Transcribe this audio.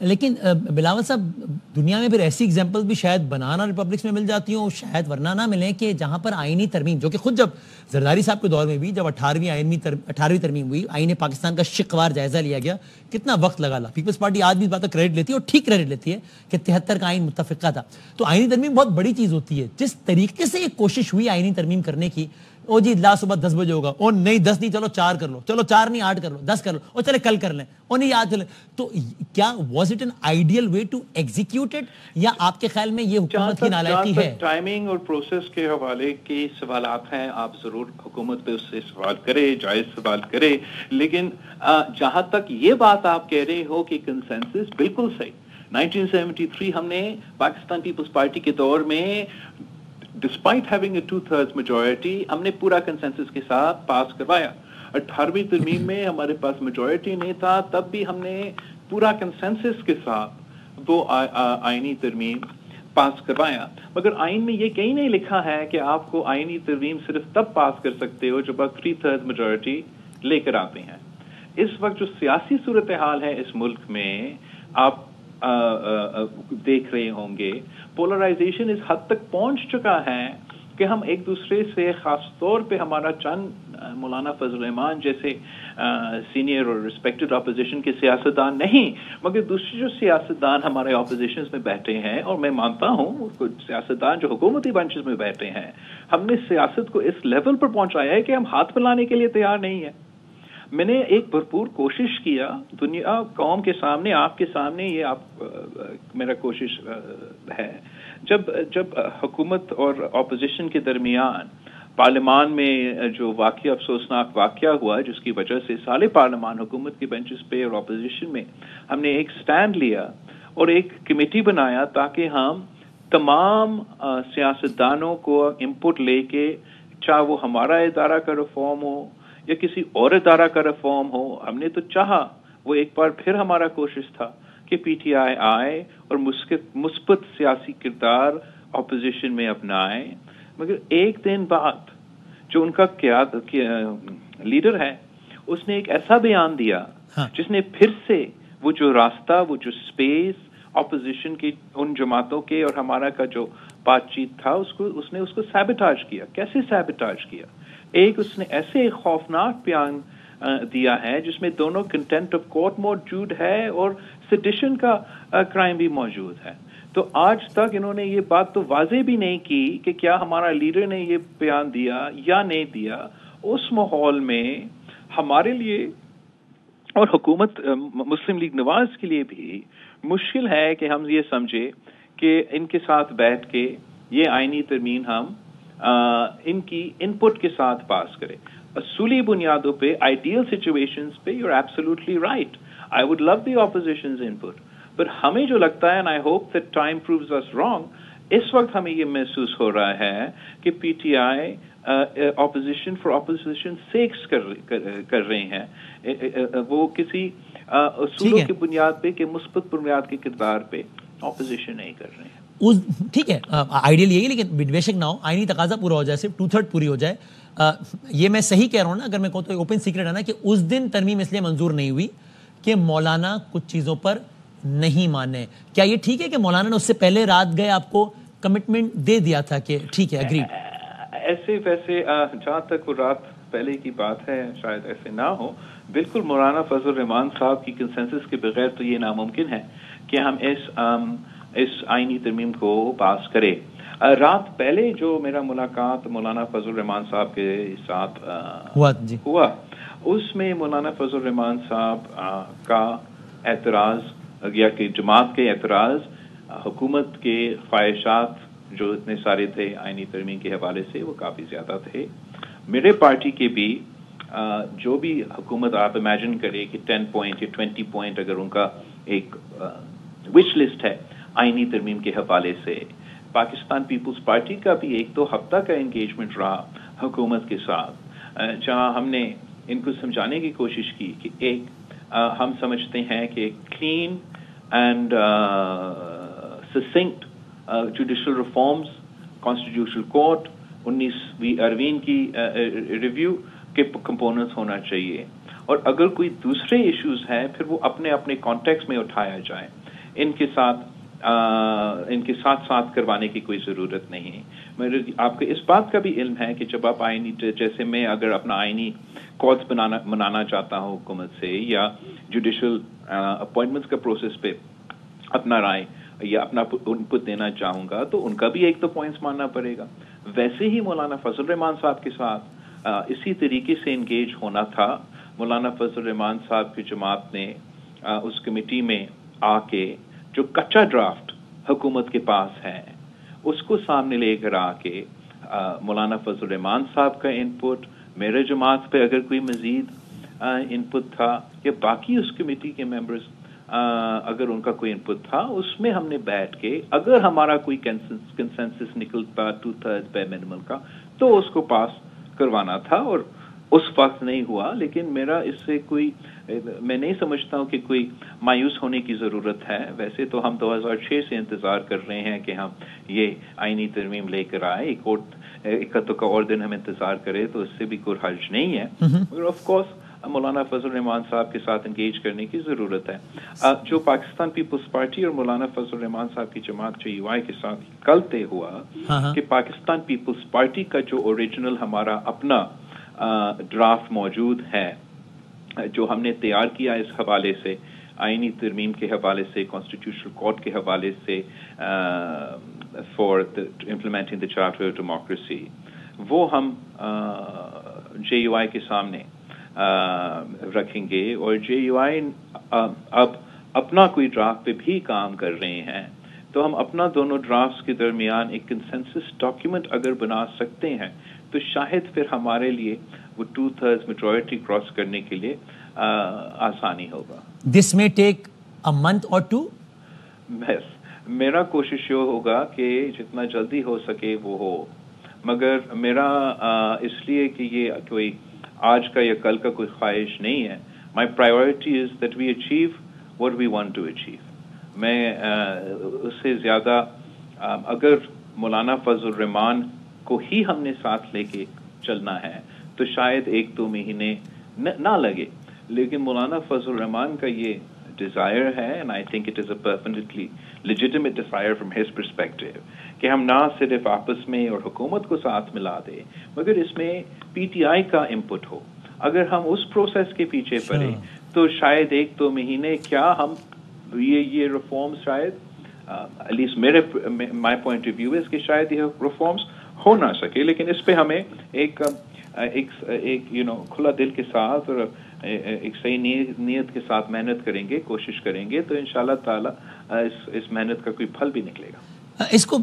لیکن بلاول صاحب دنیا میں پھر ایسی ایگزامپل بھی شاید بنانا ریپبلکس میں مل جاتی ہوں، شاید ورنہ نہ ملیں، کہ جہاں پر آئینی ترمیم، جو کہ خود جب زرداری صاحب کے دور میں بھی جب 18ویں ترمیم ہوئی، آئین پاکستان کا شقوار جائزہ لیا گیا، کتنا وقت لگا پیپلز پارٹی آج بھی اس بات کا کریڈٹ لیتی ہے اور ٹھیک کریڈٹ لیتی ہے کہ 73 کا آئین متفقہ تھا. تو آئینی ترمیم بہت بڑی چیز ہوتی ہے. جس طریقے سے یہ کوشش ہوئی آئینی ترمیم کرنے کی، او جی لا صبح 10 بجے ہوگا، او نہیں 10 نہیں، چلو 4 کر لو، چلو 4 نہیں 8 کر لو، 10 کر لو، او چلے کل کر لیں، او نہیں آج چلے. تو کیا was it an ideal way to execute it, یا آپ کے خیال میں یہ حکومت کی نالائقی ہے؟ ٹائمنگ اور پروسیس کے حوالے کے سوالات ہیں، آپ ضرور حکومت پہ اس سے سوال کرے، جائز سوال کرے، لیکن جہاں تک یہ بات آپ کہہ رہے ہو کہ کنسنسس، بالکل صحیح. 1973 ہم نے پاکستان پیپلز پارٹی کے دور میں ڈسپائٹ ہیونگ اے 2/3 میجورٹی ہم نے پورا کنسنسس کے ساتھ پاس کروایا. 18ویں ترمیم میں ہمارے پاس میجورٹی نہیں تھا، تب بھی ہم نے پورا کنسنسس کے ساتھ وہ آئینی ترمیم پاس کروایا. مگر آئین میں یہ کہیں نہیں لکھا ہے کہ آپ کو آئینی ترمیم صرف تب پاس کر سکتے ہو جب آپ 3/3 میجورٹی لے کر آتے ہیں. اس وقت جو سیاسی صورتحال ہے اس ملک میں، آپ دیکھ رہے ہوں گے پولرائزیشن اس حد تک پہنچ چکا ہے کہ ہم ایک دوسرے سے، خاص طور پہ ہمارا چند مولانا فضل الرحمان جیسے سینئر اور ریسپیکٹڈ اپوزیشن کے سیاستدان نہیں، مگر دوسرے جو سیاستدان ہمارے اپوزیشنز میں بیٹھے ہیں، اور میں مانتا ہوں کچھ سیاستدان جو حکومتی بنچز میں بیٹھے ہیں، ہم نے سیاست کو اس لیول پر پہنچایا ہے کہ ہم ہاتھ ملانے کے لیے تیار نہیں ہیں. میں نے ایک بھرپور کوشش کیا دنیا قوم کے سامنے، آپ کے سامنے، یہ آپ میرا کوشش ہے، جب حکومت اور اپوزیشن کے درمیان پارلیمان میں جو واقعہ، افسوسناک واقعہ ہوا جس کی وجہ سے سارے پارلیمان حکومت کے بینچز پہ اور اپوزیشن میں ہم نے ایک سٹینڈ لیا اور ایک کمیٹی بنایا تاکہ ہم تمام سیاستدانوں کو انپٹ لے کے، چاہے وہ ہمارا ادارہ کا ریفارم ہو یا کسی اور ادارہ کا ریفارم ہو، ہم نے تو چاہا، وہ ایک بار پھر ہمارا کوشش تھا کہ پی ٹی آئی آئے اور مثبت سیاسی کردار اپوزیشن میں اپنائے. مگر ایک دن بعد جو ان کا لیڈر ہے، اس نے ایک ایسا بیان دیا جس نے پھر سے وہ جو راستہ، وہ جو سپیس اپوزیشن کی ان جماعتوں کے اور ہمارا کا جو بات چیت تھا، اس نے اس کو سیبوٹاج کیا. کیسے سیبوٹاج کیا؟ ایک اس نے ایسے خوفناک بیان دیا ہے جس میں دونوں کنٹینٹ آف کورٹ موجود ہے اور سیڈیشن کا کرائم بھی موجود ہے. تو آج تک انہوں نے یہ بات تو واضح بھی نہیں کی کہ کیا ہمارا لیڈر نے یہ بیان دیا یا نہیں دیا. اس ماحول میں ہمارے لیے اور حکومت مسلم لیگ نواز کے لیے بھی مشکل ہے کہ ہم یہ سمجھے کہ ان کے ساتھ بیٹھ کے یہ آئینی ترمیم ہم ان کی انپٹ کے ساتھ پاس کرے. اصولی بنیادوں پہ، آئیڈیل سچویشنز پہ، you are absolutely right. I would love the opposition's input, but ہمیں جو لگتا ہے، and I hope that time proves us wrong, اس وقت ہمیں یہ محسوس ہو رہا ہے کہ P T I opposition for opposition sake کر رہے ہیں. وہ کسی اصولوں کی بنیاد پہ، کہ مثبت بنیاد کے کردار پہ اپوزیشن نہیں کر رہے ہیں. ٹھیک ہے، آئیڈیل یہی، لیکن بے شک نہ ہو، آئینی تقاضا پورا ہو جائے، صرف 2/3 پوری ہو جائے. یہ میں صحیح کہہ رہا ہوں نا؟ اگر میں کہوں تو اوپن سیکرٹ ہے نا کہ اس دن ترمیم اس لیے منظور نہیں ہوئی کہ مولانا کچھ چیزوں پر نہیں مانے. کیا یہ ٹھیک ہے کہ مولانا نے اس سے پہلے رات گئے آپ کو کمٹمنٹ دے دیا تھا کہ ٹھیک ہے اگریڈ؟ ایسے ویسے جہاں تک وہ رات پہلے کی بات ہے، شاید ایسے نہ ہو. بالکل مولانا فضل الرحمان صاحب کی کنسنسس کے بغیر تو یہ ناممکن ہے کہ ہم اس آئینی ترمیم کو پاس کرے. رات پہلے جو میرا ملاقات مولانا فضل الرحمان صاحب کے ساتھ ہوا، اس میں مولانا فضل الرحمان صاحب کا اعتراض یا کہ جماعت کے اعتراض حکومت کے خواہشات جو اتنے سارے تھے آئینی ترمیم کے حوالے سے، وہ کافی زیادہ تھے. میرے پارٹی کے بھی جو بھی حکومت آپ امیجن کرے کہ 10 پوائنٹ یا 20 پوائنٹ اگر ان کا ایک وش لسٹ ہے آئینی ترمیم کے حوالے سے، پاکستان پیپلز پارٹی کا بھی 1-2 ہفتہ کا انگیجمنٹ رہا حکومت کے ساتھ، جہاں ہم نے ان کو سمجھانے کی کوشش کی کہ ایک ہم سمجھتے ہیں کہ clean and succinct judicial reforms, constitutional court, 19ویں اروین کی ریویو کے کمپوننٹس ہونا چاہیے، اور اگر کوئی دوسرے ایشوز ہیں پھر وہ اپنے اپنے کانٹیکس میں اٹھایا جائے. ان کے ساتھ ساتھ کروانے کی کوئی ضرورت نہیں. آپ کو اس بات کا بھی علم ہے کہ جب آپ آئینی جیسے میں اگر اپنا آئینی کالز منانا چاہتا ہوں حکومت سے یا جوڈیشل اپوائنٹمنٹس کا پروسیس پہ اپنا رائے یا اپنا انپٹ دینا چاہوں گا تو ان کا بھی ایک تو پوائنٹس ماننا پڑے گا. ویسے ہی مولانا فضل الرحمان صاحب کے ساتھ اسی طریقے سے انگیج ہونا تھا. مولانا فضل الرحمان صاحب کی جماعت نے اس کمیٹی میں آ کے جو کچا ڈرافٹ حکومت کے پاس ہے اس کو سامنے لے کر آ کے مولانا فضل الرحمان صاحب کا انپٹ, میرے جماعت پہ اگر کوئی مزید انپٹ تھا یا باقی اس کمیٹی کے ممبرز اگر ان کا کوئی انپٹ تھا, اس میں ہم نے بیٹھ کے اگر ہمارا کوئی کنسنسس نکلتا 2/3 بے منیمل کا تو اس کو پاس کروانا تھا. اور اس وقت نہیں ہوا, لیکن میرا اس سے میں نہیں سمجھتا ہوں کہ کوئی مایوس ہونے کی ضرورت ہے. ویسے تو ہم 2006 سے انتظار کر رہے ہیں کہ ہم یہ آئینی ترمیم لے کر آئے, ایک کا اور دن ہم انتظار کرے تو اس سے بھی کوئی حرج نہیں ہے. مگر آف کورس مولانا فضل الرحمان صاحب کے ساتھ انگیج کرنے کی ضرورت ہے. جو پاکستان پیپلز پارٹی اور مولانا فضل الرحمان صاحب کی جماعت JUI کے ساتھ کل طے ہوا کہ پاکستان پیپلز پارٹی کا جو اوریجنل ہمارا اپنا ڈرافٹ موجود ہے جو ہم نے تیار کیا اس حوالے سے, آئینی ترمیم کے حوالے سے, کانسٹیٹیوشنل کورٹ کے حوالے سے for implementing the charter of democracy, وہ ہم JUI کے سامنے رکھیں گے. اور JUI اب اپنا کوئی ڈرافٹ پہ بھی کام کر رہے ہیں, تو ہم اپنا دونوں ڈرافٹس کے درمیان ایک کنسنسس ڈاکیومنٹ اگر بنا سکتے ہیں تو شاید پھر ہمارے لیے وہ 2/3 میجورٹی کراس کرنے کے لیے آسانی ہوگا. دس میں ٹیک اے منتھ اور 2. بس میرا کوشش یہ ہوگا کہ جتنا جلدی ہو سکے وہ ہو, مگر میرا اس لیے کہ یہ کوئی آج کا یا کل کا کوئی خواہش نہیں ہے. My priority is that we achieve what we want to achieve. میں اس سے زیادہ اگر مولانا فضل الرحمان کو ہی ہم نے ساتھ لے کے چلنا ہے تو شاید 1-2 مہینے نہ لگے, لیکن مولانا فضل الرحمان کا یہ ڈیزائر ہے and I think it is a perfectly legitimate desire from his perspective کہ ہم نہ صرف آپس میں اور حکومت کو ساتھ ملا دیں مگر اس میں PTI کا انپٹ ہو. اگر ہم اس پروسیس کے پیچھے پڑے تو شاید 1-2 مہینے کیا ہم یہ ریفارمز شاید at least my point of view is کہ شاید یہ ریفارمز ہو نہ سکے, لیکن اس پہ ہمیں ایک کھلا دل کے ساتھ اور ایک صحیح نیت کے ساتھ محنت کریں گے, کوشش کریں گے, تو انشاءاللہ تعالی اس محنت کا کوئی پھل بھی نکلے گا. اس کو